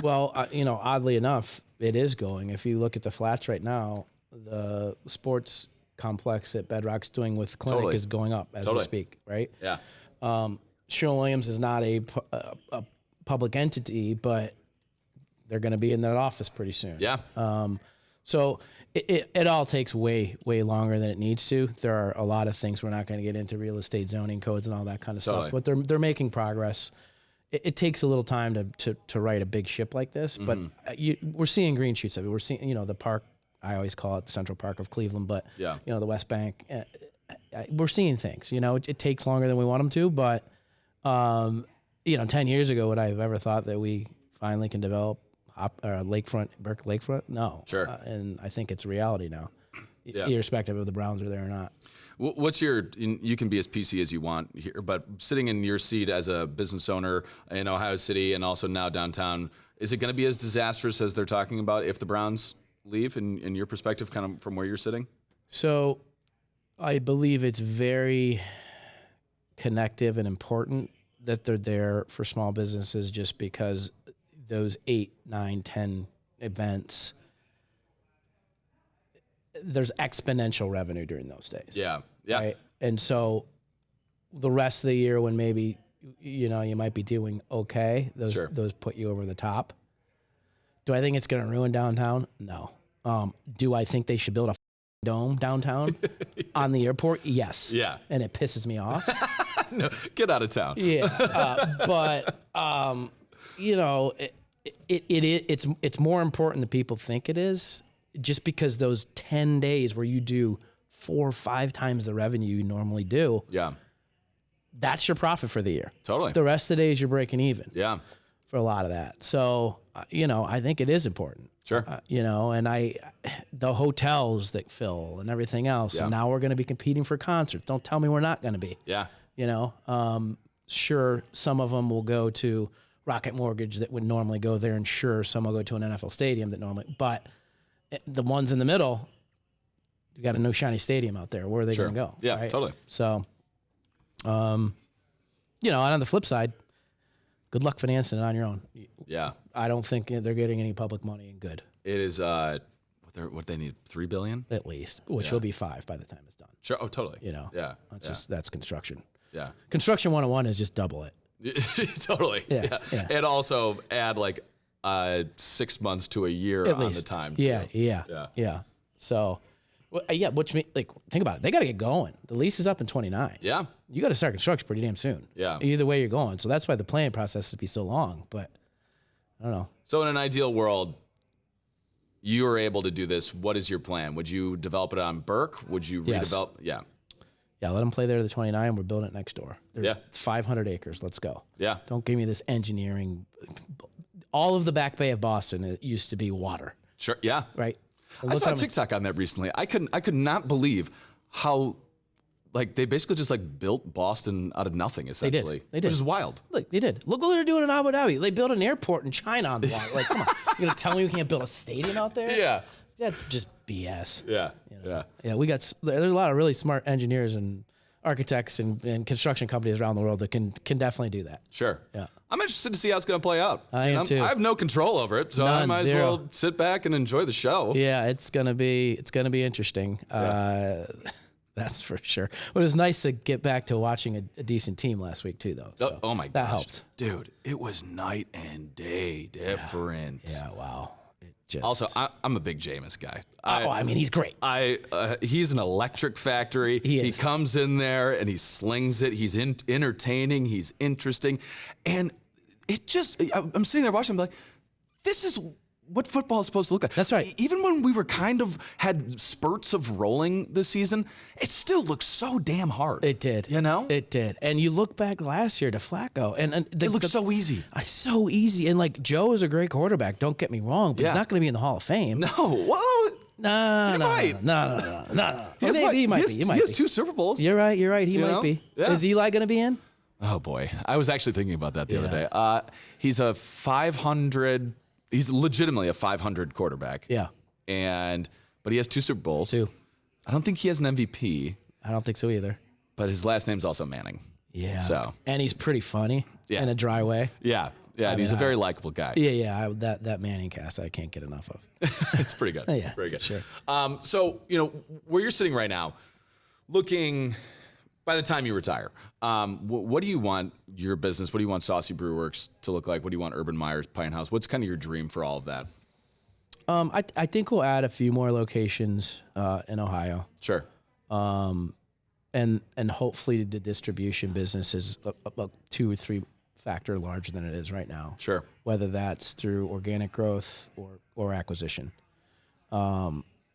Speaker 2: Oddly enough, it is going. If you look at the flats right now, the sports complex that Bedrock's doing with clinic is going up as we speak, right?
Speaker 1: Yeah.
Speaker 2: Sherwin-Williams is not a public entity, but they're going to be in that office pretty soon.
Speaker 1: Yeah.
Speaker 2: So it all takes way longer than it needs to. There are a lot of things we're not going to get into, real estate zoning codes and all that kind of stuff, but they're making progress. It takes a little time to right a big ship like this, but we're seeing green shoots of it. We're seeing, the park, I always call it the Central Park of Cleveland, but the West Bank, we're seeing things. It takes longer than we want them to, but 10 years ago, would I have ever thought that we finally can develop lakefront, Berkeley lakefront? No.
Speaker 1: Sure.
Speaker 2: And I think it's reality now, irrespective of the Browns are there or not.
Speaker 1: What's you can be as PC as you want here, but sitting in your seat as a business owner in Ohio City and also now downtown, is it going to be as disastrous as they're talking about if the Browns leave in your perspective, kind of from where you're sitting?
Speaker 2: So I believe it's very connective and important that they're there for small businesses, just because those 8, 9, 10, events, there's exponential revenue during those days.
Speaker 1: Yeah. Yeah.
Speaker 2: Right? And so the rest of the year when maybe, you know, you might be doing okay, those put you over the top. Do I think it's going to ruin downtown? No. Do I think they should build a dome downtown on the airport? Yes.
Speaker 1: Yeah.
Speaker 2: And it pisses me off.
Speaker 1: No, get out of town.
Speaker 2: Yeah. But you know, it's more important than people think it is, just because those 10 days where you do 4 or 5 times the revenue you normally do.
Speaker 1: Yeah.
Speaker 2: That's your profit for the year.
Speaker 1: Totally.
Speaker 2: The rest of the days you're breaking even.
Speaker 1: Yeah.
Speaker 2: For a lot of that. So, you know, I think it is important.
Speaker 1: Sure.
Speaker 2: You know, and the hotels that fill and everything else.
Speaker 1: Yeah.
Speaker 2: And now we're going to be competing for concerts. Don't tell me we're not going to be.
Speaker 1: Yeah.
Speaker 2: You know, sure, some of them will go to Rocket Mortgage that would normally go there, and sure, some will go to an NFL stadium that normally, but the ones in the middle, you got a no shiny stadium out there. Where are they going to go?
Speaker 1: Yeah,
Speaker 2: right?
Speaker 1: totally.
Speaker 2: So, you know, and on the flip side, good luck financing it on your own.
Speaker 1: Yeah.
Speaker 2: I don't think they're getting any public money, and good.
Speaker 1: It is what they need, $3 billion
Speaker 2: At least, which will be 5 by the time it's done.
Speaker 1: Sure. Oh, totally.
Speaker 2: You know,
Speaker 1: Yeah.
Speaker 2: that's construction.
Speaker 1: Yeah.
Speaker 2: Construction 101 is just double it.
Speaker 1: Totally.
Speaker 2: Yeah.
Speaker 1: And also add like 6 months to a year
Speaker 2: At
Speaker 1: on
Speaker 2: least.
Speaker 1: the time.
Speaker 2: Yeah. So, which mean, like, think about it. They got to get going. The lease is up in 29.
Speaker 1: Yeah.
Speaker 2: You got to start construction pretty damn soon.
Speaker 1: Yeah.
Speaker 2: Either way you're going. So that's why the planning process would be so long. But I don't know.
Speaker 1: So in an ideal world, you are able to do this. What is your plan? Would you develop it on Burke? Would you
Speaker 2: Yes.
Speaker 1: redevelop? Yeah.
Speaker 2: Yeah, let them play there to the 29. We're building it next door. There's 500 acres. Let's go.
Speaker 1: Yeah.
Speaker 2: Don't give me this engineering. All of the Back Bay of Boston, it used to be water,
Speaker 1: Sure. Yeah.
Speaker 2: right?
Speaker 1: I saw a TikTok on that recently. I could not believe how, like, they basically just like built Boston out of nothing, essentially.
Speaker 2: They did.
Speaker 1: Which is wild.
Speaker 2: Look, they did. Look what they're doing in Abu Dhabi. They built an airport in China on the water. Like, come on. You're going to tell me we can't build a stadium out there?
Speaker 1: Yeah.
Speaker 2: That's just BS.
Speaker 1: Yeah.
Speaker 2: You know?
Speaker 1: Yeah.
Speaker 2: Yeah, there's a lot of really smart engineers and architects and construction companies around the world that can definitely do that.
Speaker 1: Sure.
Speaker 2: Yeah.
Speaker 1: I'm interested to see how it's going to play out.
Speaker 2: I am too.
Speaker 1: I have no control over it, so I
Speaker 2: None,
Speaker 1: might as
Speaker 2: zero.
Speaker 1: well sit back and enjoy the show.
Speaker 2: Yeah, it's gonna be interesting. That's for sure. But it was nice to get back to watching a decent team last week too, though. So
Speaker 1: Oh my gosh.
Speaker 2: that helped.
Speaker 1: Dude, it was night and day different.
Speaker 2: Yeah, wow. It just
Speaker 1: Also, I'm a big Jameis guy.
Speaker 2: I mean, he's great.
Speaker 1: He's an electric factory.
Speaker 2: He
Speaker 1: He
Speaker 2: is.
Speaker 1: comes in there and he slings it. He's entertaining. He's interesting. And it just, I'm sitting there watching, I'm like, this is what football is supposed to look like.
Speaker 2: That's right.
Speaker 1: Even when we were had spurts of rolling this season, it still looks so damn hard.
Speaker 2: It did.
Speaker 1: You know?
Speaker 2: It did. And you look back last year to Flacco, and
Speaker 1: It looks so easy.
Speaker 2: so easy. And like, Joe is a great quarterback. Don't get me wrong, but he's not going to be in the Hall of Fame.
Speaker 1: No. Well,
Speaker 2: No.
Speaker 1: might.
Speaker 2: No.
Speaker 1: he
Speaker 2: He
Speaker 1: has 2 Super Bowls.
Speaker 2: You're right. He might
Speaker 1: know?
Speaker 2: be.
Speaker 1: Yeah.
Speaker 2: Is Eli going to be in?
Speaker 1: Oh boy, I was actually thinking about that the other day. He's a 500. He's legitimately a 500 quarterback.
Speaker 2: Yeah.
Speaker 1: But he has 2 Super Bowls.
Speaker 2: 2.
Speaker 1: I don't think he has an MVP,
Speaker 2: I don't think so either.
Speaker 1: but his last name's also Manning.
Speaker 2: Yeah.
Speaker 1: So.
Speaker 2: And he's pretty funny
Speaker 1: Yeah.
Speaker 2: in a dry way.
Speaker 1: Yeah, and he's a very likable guy.
Speaker 2: Yeah. That Manning cast I can't get enough of.
Speaker 1: It's pretty good.
Speaker 2: Yeah,
Speaker 1: It's pretty good.
Speaker 2: sure.
Speaker 1: So where you're sitting right now, looking. By the time you retire, what do you want your business? What do you want Saucy Brew Works to look like? What do you want Urban Meyer's Pint House? What's kind of your dream for all of that?
Speaker 2: I think we'll add a few more locations in Ohio.
Speaker 1: Sure.
Speaker 2: And hopefully the distribution business is a 2 or 3 factor larger than it is right now.
Speaker 1: Sure.
Speaker 2: Whether that's through organic growth or acquisition.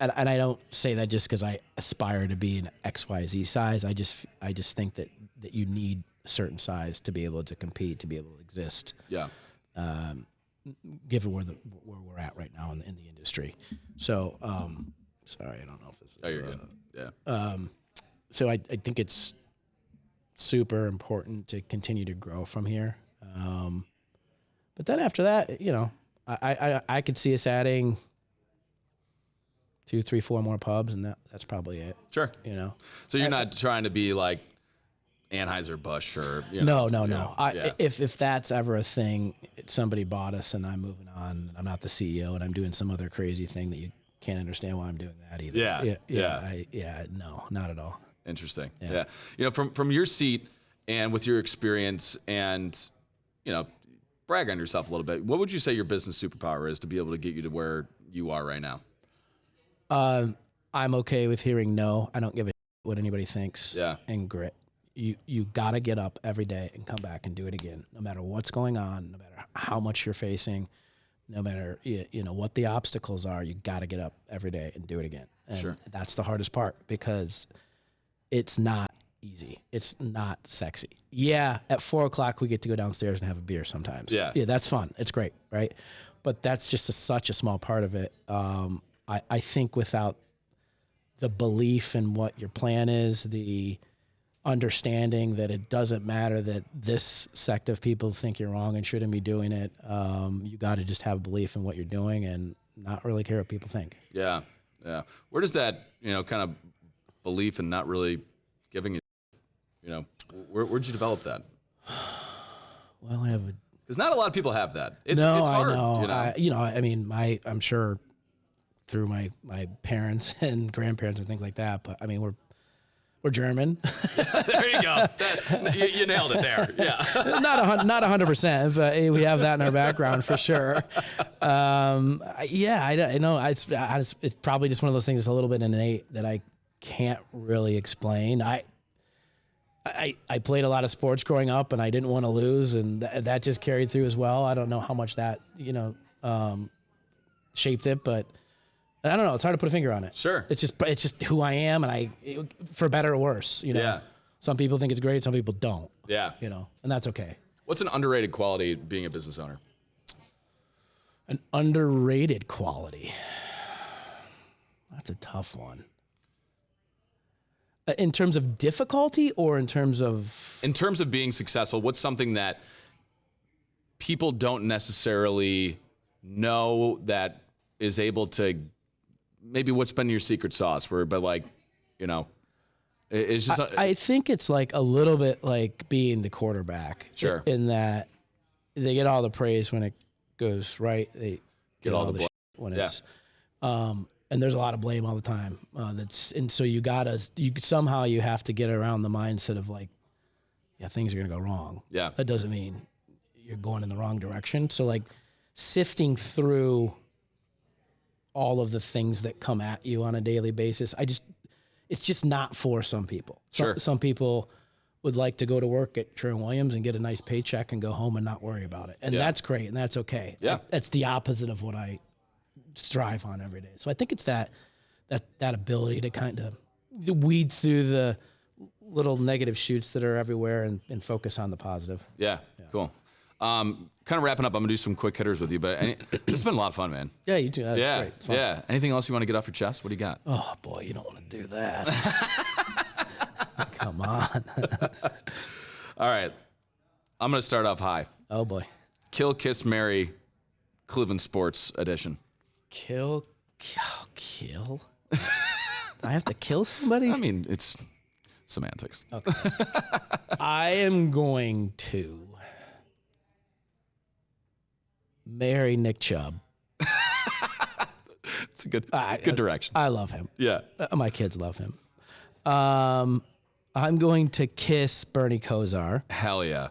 Speaker 2: And I don't say that just because I aspire to be an XYZ size. I just think that you need a certain size to be able to compete, to be able to exist.
Speaker 1: Yeah.
Speaker 2: Given where we're at right now in the industry. So, sorry, I don't know if this is.
Speaker 1: Oh, you're good. Yeah.
Speaker 2: So I think it's super important to continue to grow from here. But then after that, I could see us adding 2, 3, 4 more pubs, and that's probably it.
Speaker 1: Sure.
Speaker 2: You know.
Speaker 1: So you're not trying to be like Anheuser-Busch or
Speaker 2: No. If that's ever a thing, somebody bought us and I'm moving on. I'm not the CEO and I'm doing some other crazy thing that you can't understand why I'm doing that either. No, not at all.
Speaker 1: Interesting. Yeah. From your seat and with your experience and, brag on yourself a little bit, what would you say your business superpower is to be able to get you to where you are right now?
Speaker 2: I'm okay with hearing no. I don't give a what anybody thinks.
Speaker 1: Yeah.
Speaker 2: And grit. You got to get up every day and come back and do it again, no matter what's going on, no matter how much you're facing, no matter what the obstacles are. You got to get up every day and do it again. And
Speaker 1: sure.
Speaker 2: That's the hardest part because it's not easy. It's not sexy. Yeah, at 4:00 we get to go downstairs and have a beer sometimes.
Speaker 1: Yeah,
Speaker 2: that's fun. It's great, right? But that's just such a small part of it. I think without the belief in what your plan is, the understanding that it doesn't matter that this sect of people think you're wrong and shouldn't be doing it. You got to just have belief in what you're doing and not really care what people think.
Speaker 1: Yeah. Yeah. Where does that, kind of belief and not really giving it, where'd you develop that?
Speaker 2: Well,
Speaker 1: because not a lot of people have that. It's hard.
Speaker 2: I know. I'm sure through my parents and grandparents and things like that, but I mean, we're German.
Speaker 1: There you go. You nailed it there. Yeah.
Speaker 2: Not 100%, but we have that in our background for sure. I know. It's probably just one of those things that's a little bit innate that I can't really explain. I played a lot of sports growing up, and I didn't want to lose, and that just carried through as well. I don't know how much that shaped it, but I don't know. It's hard to put a finger on it.
Speaker 1: Sure.
Speaker 2: It's just who I am, and for better or worse,
Speaker 1: Yeah.
Speaker 2: Some people think it's great, some people don't.
Speaker 1: Yeah.
Speaker 2: And that's okay.
Speaker 1: What's an underrated quality being a business owner?
Speaker 2: An underrated quality. That's a tough one. In terms of difficulty or in terms of...
Speaker 1: In terms of being successful, what's something that people don't necessarily know that is able to... Maybe what's been your secret sauce? It's just...
Speaker 2: I think it's like a little bit like being the quarterback.
Speaker 1: Sure.
Speaker 2: In that they get all the praise when it goes right. They get all the shit when it's... And there's a lot of blame all the time. So you somehow you have to get around the mindset of like, yeah, things are gonna go wrong.
Speaker 1: Yeah.
Speaker 2: That doesn't mean you're going in the wrong direction. So like sifting through all of the things that come at you on a daily basis, it's just not for some people.
Speaker 1: Sure.
Speaker 2: Some people would like to go to work at Sherwin-Williams and get a nice paycheck and go home and not worry about it. And that's great and that's okay.
Speaker 1: Yeah.
Speaker 2: That's the opposite of what I strive on every day. So I think it's that ability to kind of weed through the little negative shoots that are everywhere and focus on the positive.
Speaker 1: Yeah. Cool. Kind of wrapping up, I'm gonna do some quick hitters with you, but this has been a lot of fun, man.
Speaker 2: Yeah, you too. That's great. It's fun.
Speaker 1: Yeah. Anything else you want to get off your chest? What do you got?
Speaker 2: Oh boy, you don't want to do that. Come on.
Speaker 1: All right. I'm gonna start off high.
Speaker 2: Oh boy.
Speaker 1: Kill, Kiss, Marry, Cleveland Sports Edition.
Speaker 2: Kill. I have to kill somebody?
Speaker 1: I mean, it's semantics.
Speaker 2: Okay. I am going to marry Nick Chubb.
Speaker 1: It's a good direction.
Speaker 2: I love him.
Speaker 1: Yeah.
Speaker 2: My kids love him. I'm going to kiss Bernie Kosar.
Speaker 1: Hell yeah.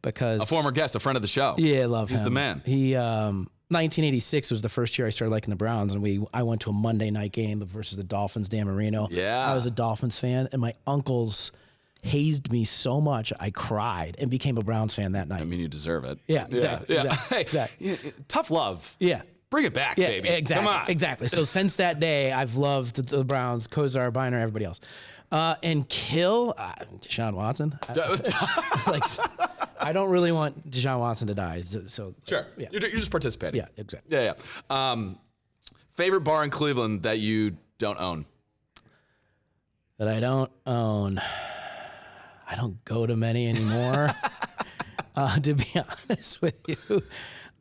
Speaker 2: Because
Speaker 1: a former guest, a friend of the show.
Speaker 2: Yeah, I love him.
Speaker 1: He's the man.
Speaker 2: He 1986 was the first year I started liking the Browns, and I went to a Monday night game versus the Dolphins, Dan Marino.
Speaker 1: Yeah.
Speaker 2: I was a Dolphins fan, and my uncles hazed me so much I cried and became a Browns fan that night.
Speaker 1: I mean, you deserve it.
Speaker 2: Yeah, exactly.
Speaker 1: Yeah.
Speaker 2: Exactly.
Speaker 1: Hey, tough love.
Speaker 2: Yeah.
Speaker 1: Bring it back, baby.
Speaker 2: Exactly.
Speaker 1: Come on.
Speaker 2: Exactly. So since that day, I've loved the Browns, Kosar, Biner, everybody else. And kill Deshaun Watson. I don't really want Deshaun Watson to die. So
Speaker 1: sure.
Speaker 2: Yeah.
Speaker 1: You're just participating.
Speaker 2: Yeah, exactly.
Speaker 1: Yeah. Favorite bar in Cleveland that you don't own?
Speaker 2: That I don't own. I don't go to many anymore. To be honest with you,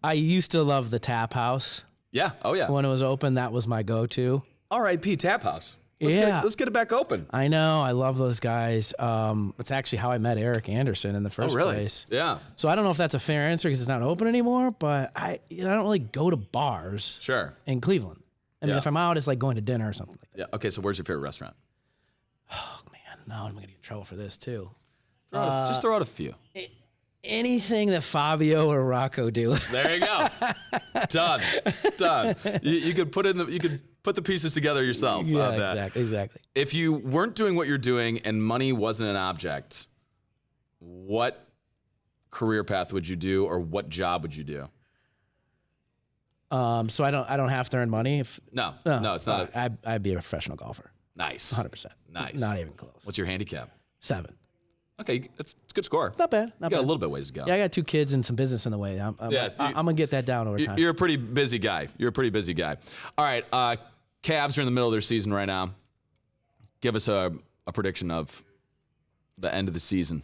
Speaker 2: I used to love the Tap House.
Speaker 1: Yeah. Oh yeah.
Speaker 2: When it was open, that was my go-to.
Speaker 1: R.I.P. Tap House. Let's get it back open.
Speaker 2: I know. I love those guys. It's actually how I met Eric Anderson in the first place.
Speaker 1: Yeah.
Speaker 2: So I don't know if that's a fair answer because it's not open anymore, but I don't really go to bars in Cleveland. I mean, if I'm out, it's like going to dinner or something like that.
Speaker 1: Yeah. Okay, so where's your favorite restaurant?
Speaker 2: Oh, man. Now I'm going to get in trouble for this, too.
Speaker 1: Just throw out a few.
Speaker 2: Anything that Fabio or Rocco do.
Speaker 1: There you go. Done. You could put the pieces together yourself.
Speaker 2: Yeah, exactly.
Speaker 1: If you weren't doing what you're doing and money wasn't an object, what career path would you do, or what job would you do?
Speaker 2: So I don't have to earn money.
Speaker 1: No, it's not.
Speaker 2: I'd be a professional golfer.
Speaker 1: Nice.
Speaker 2: 100%.
Speaker 1: Nice.
Speaker 2: Not even close.
Speaker 1: What's your handicap?
Speaker 2: 7.
Speaker 1: Okay, it's a good score.
Speaker 2: Not bad.
Speaker 1: You got a little bit of ways to go.
Speaker 2: Yeah, I got 2 kids and some business in the way. I'm gonna get that down over time.
Speaker 1: You're a pretty busy guy. All right, Cavs are in the middle of their season right now. Give us a prediction of the end of the season.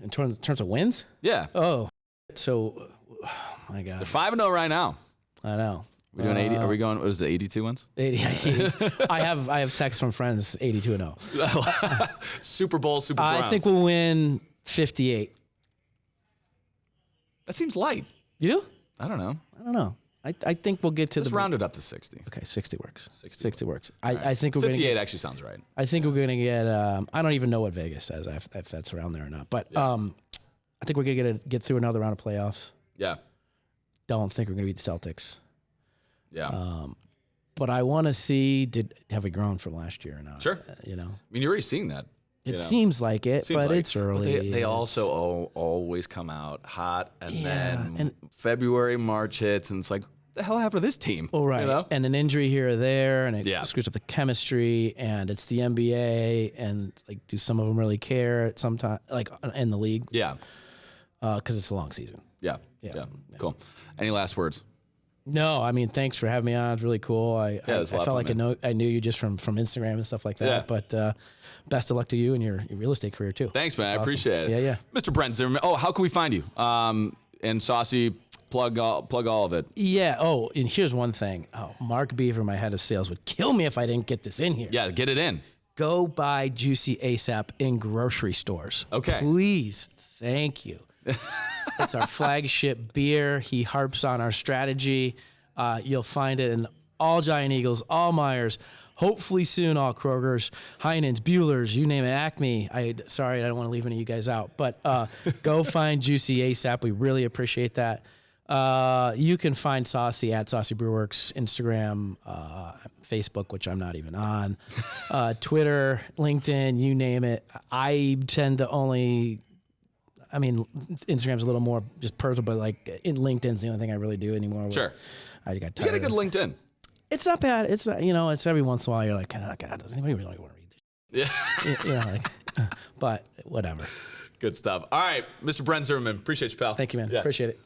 Speaker 2: In terms of wins?
Speaker 1: Yeah.
Speaker 2: Oh, so, oh my God.
Speaker 1: They're 5-0 right now.
Speaker 2: I know.
Speaker 1: We're doing 80. Are we going? What is it? 82 wins?
Speaker 2: 80. I have texts from friends. 82-0.
Speaker 1: Super Bowl, Super Browns.
Speaker 2: I think we'll win 58.
Speaker 1: That seems light.
Speaker 2: You do?
Speaker 1: I don't know.
Speaker 2: I think we'll get to
Speaker 1: Just round it up to 60.
Speaker 2: Okay, 60 works.
Speaker 1: 60
Speaker 2: works.
Speaker 1: Right.
Speaker 2: I think we're
Speaker 1: 58 actually sounds right.
Speaker 2: I think we're gonna get. I don't even know what Vegas says if that's around there or not. But I think we're gonna get through another round of playoffs.
Speaker 1: Yeah.
Speaker 2: Don't think we're gonna beat the Celtics.
Speaker 1: Yeah.
Speaker 2: But I want to see have we grown from last year or not?
Speaker 1: Sure.
Speaker 2: You know.
Speaker 1: I mean, you're already seeing that.
Speaker 2: It seems like it, but it's early.
Speaker 1: But they also always come out hot, and then February, March hits, and it's like, what the hell happened to this team?
Speaker 2: Oh, right.
Speaker 1: You know?
Speaker 2: And an injury here or there, and it screws up the chemistry, and it's the NBA, and like, do some of them really care at some time, like in the league?
Speaker 1: Yeah.
Speaker 2: Because it's a long season.
Speaker 1: Yeah. Cool. Any last words?
Speaker 2: No, I mean, thanks for having me on. It's really cool. I felt like I knew you just from Instagram and stuff like that. Yeah. But best of luck to you and your real estate career too.
Speaker 1: Thanks, man.
Speaker 2: That's
Speaker 1: I appreciate it.
Speaker 2: Yeah.
Speaker 1: Mr. Brent Zimmerman. Oh, how can we find you? And Saucy, plug all of it.
Speaker 2: Yeah. Oh, and here's one thing. Oh, Mark Beaver, my head of sales, would kill me if I didn't get this in here.
Speaker 1: Yeah, get it in.
Speaker 2: Go buy Juicy ASAP in grocery stores.
Speaker 1: Okay.
Speaker 2: Please. Thank you. It's our flagship beer. He harps on our strategy. You'll find it in all Giant Eagles, all Myers, hopefully soon all Kroger's, Heinen's, Bueller's, you name it, Acme. Sorry, I don't want to leave any of you guys out, but go find Juicy ASAP. We really appreciate that. You can find Saucy at Saucy Brew Works, Instagram, Facebook, which I'm not even on, Twitter, LinkedIn, you name it. I tend to only... I mean, Instagram's a little more just personal, but like in LinkedIn's the only thing I really do anymore.
Speaker 1: Sure.
Speaker 2: I got tired.
Speaker 1: You got a good LinkedIn.
Speaker 2: It's not bad. It's it's every once in a while you're like, oh, God, does anybody really want to read this? Yeah. But whatever.
Speaker 1: Good stuff. All right, Mr. Brent Zimmerman. Appreciate you, pal.
Speaker 2: Thank you, man. Appreciate it.